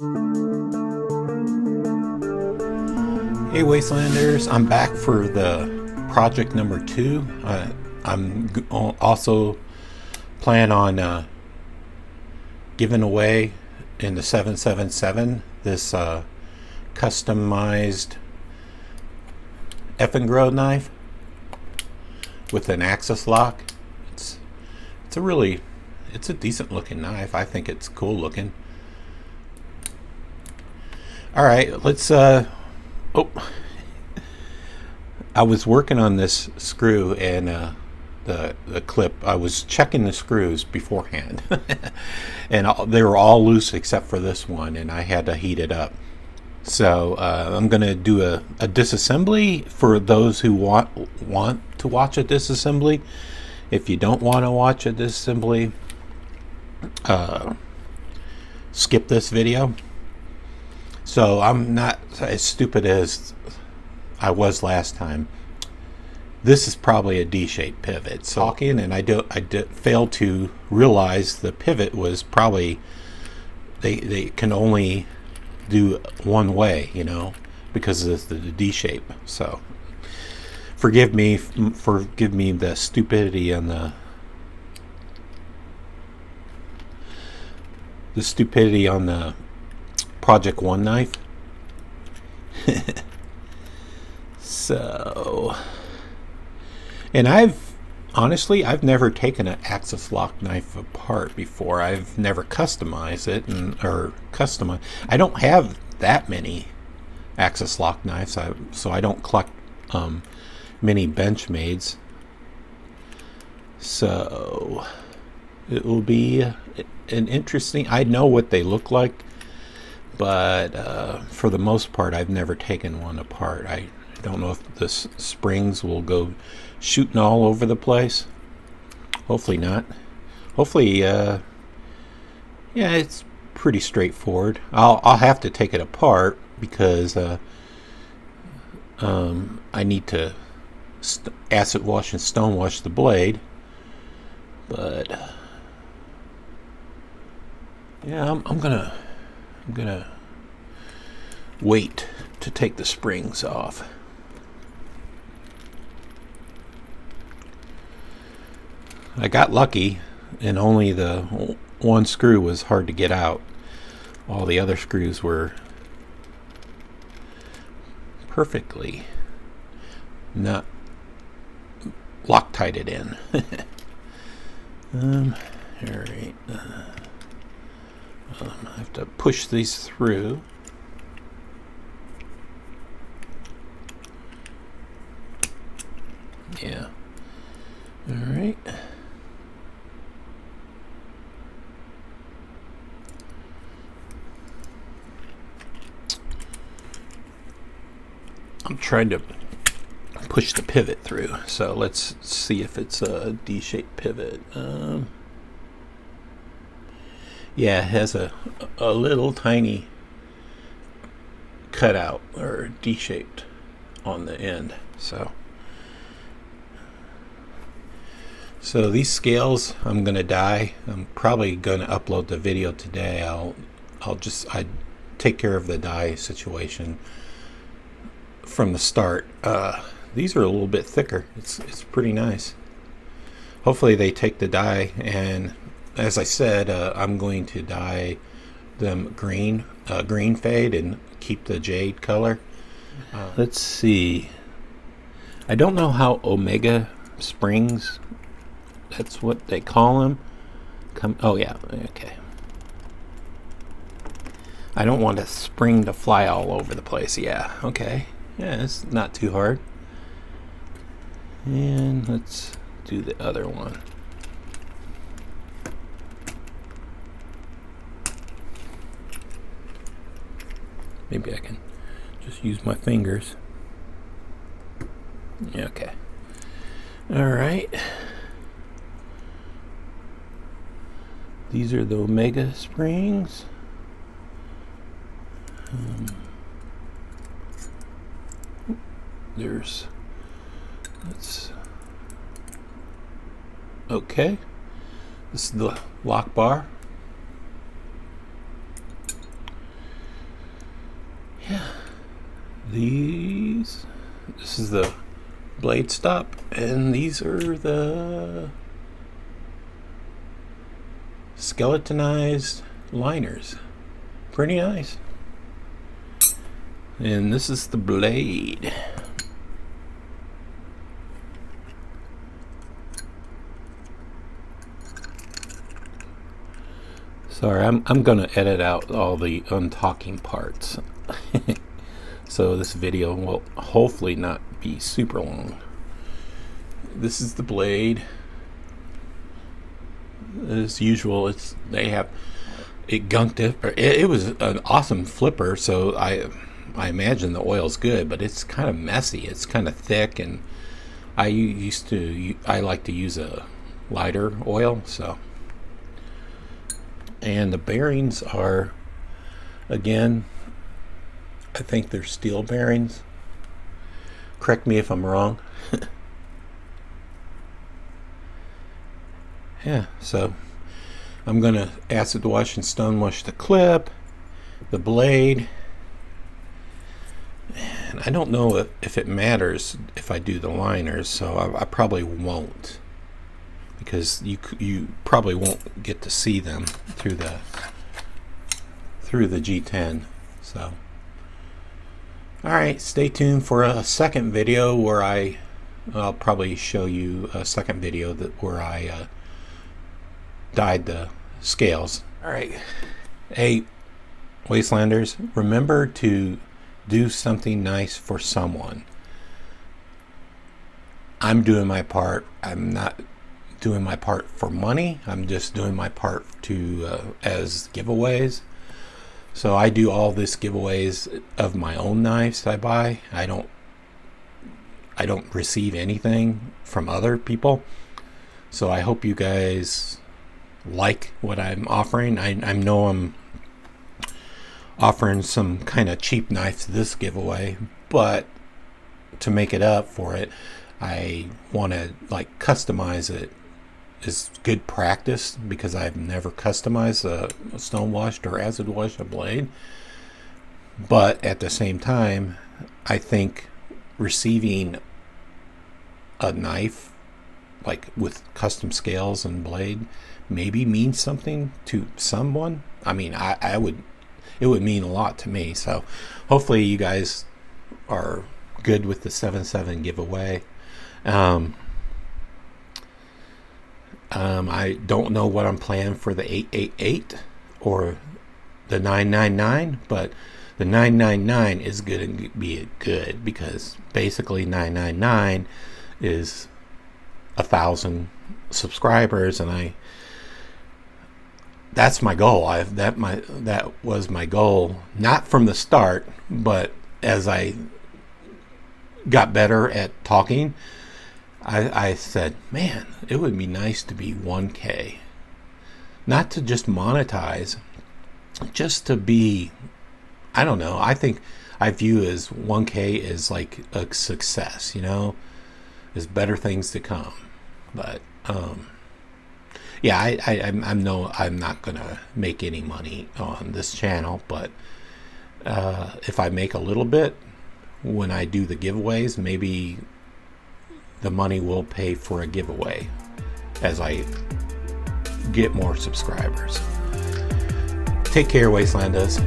Hey Wastelanders, I'm back for the project number 2. I'm also plan on giving away in the 777 this customized EDC knife with an axis lock. It's a decent looking knife. I think it's cool looking. All right, let's oh, I was working on this screw and the clip. I was checking the screws beforehand, and they were all loose except for this one, and I had to heat it up. So I'm going to do a disassembly for those who want to watch a disassembly. If you don't want to watch a disassembly, skip this video. So I'm not as stupid as I was last time. This is probably a D-shaped pivot. So talking, and I failed to realize the pivot was probably they can only do one way, you know, because of the D-shape. So forgive me the stupidity on the Project 1 knife. So, and I've never taken an axis lock knife apart before. I've never customized it I don't have that many axis lock knives, so I don't collect many Benchmades. So it will be an interesting. I know what they look like, but for the most part I've never taken one apart. I don't know if the springs will go shooting all over the place. Hopefully not. Hopefully yeah, it's pretty straightforward. I'll have to take it apart because I need to acid wash and stone wash the blade, but yeah, I'm gonna wait to take the springs off. I got lucky and only the one screw was hard to get out. All the other screws were perfectly not Loctited in. Alright. I have to push these through. Yeah. Alright. I'm trying to push the pivot through, so let's see if it's a D-shaped pivot. Yeah, it has a little tiny cutout or D-shaped on the end. So these scales I'm gonna die. I'm probably gonna upload the video today. I take care of the dye situation from the start. These are a little bit thicker. It's pretty nice. Hopefully they take the dye, and as I said, I'm going to dye them green fade and keep the jade color. Let's see. I don't know how Omega springs, that's what they call them. Oh yeah, okay. I don't want a spring to fly all over the place. Yeah, okay. Yeah, it's not too hard. And let's do the other one. Maybe I can just use my fingers. Yeah, okay. Alright. These are the Omega springs. Let's okay, this is the lock bar. This is the blade stop, and these are the skeletonized liners. Pretty nice. And this is the blade. Sorry, I'm gonna edit out all the untalking parts. So this video will hopefully not be super long. This is the blade. As usual, they have it gunked it. It was an awesome flipper, so I imagine the oil's good, but it's kind of messy. It's kind of thick, and I like to use a lighter oil. So, and the bearings are, again, I think they're steel bearings. Correct me if I'm wrong. Yeah, so I'm gonna acid wash and stone wash the clip, the blade, and I don't know if it matters if I do the liners, so I probably won't, because you probably won't get to see them through the G10. So, all right, stay tuned for a second video where I'll probably show you a second video where I dyed the scales. All right, hey Wastelanders, remember to do something nice for someone. I'm doing my part. I'm not doing my part for money. I'm just doing my part to as giveaways. So I do all this giveaways of my own knives I buy. I don't receive anything from other people. So I hope you guys like what I'm offering. I know I'm offering some kind of cheap knife to this giveaway, but to make it up for it, I want to like customize it. Is good practice, because I've never customized a stone washed or acid washed a blade. But at the same time, I think receiving a knife like with custom scales and blade maybe means something to someone. I mean, it would mean a lot to me. So hopefully you guys are good with the 7.7 giveaway. I don't know what I'm planning for the 888 or the 999, but the 999 is going to be good, because basically 999 is 1,000 subscribers, and that's my goal. That was my goal, not from the start, but as I got better at talking, I said, man, it would be nice to be 1K. Not to just monetize, just to be, I don't know, I think I view as 1K as like a success, you know? There's better things to come. But, yeah, I'm not going to make any money on this channel, but if I make a little bit when I do the giveaways, maybe the money will pay for a giveaway as I get more subscribers. Take care, Wastelanders.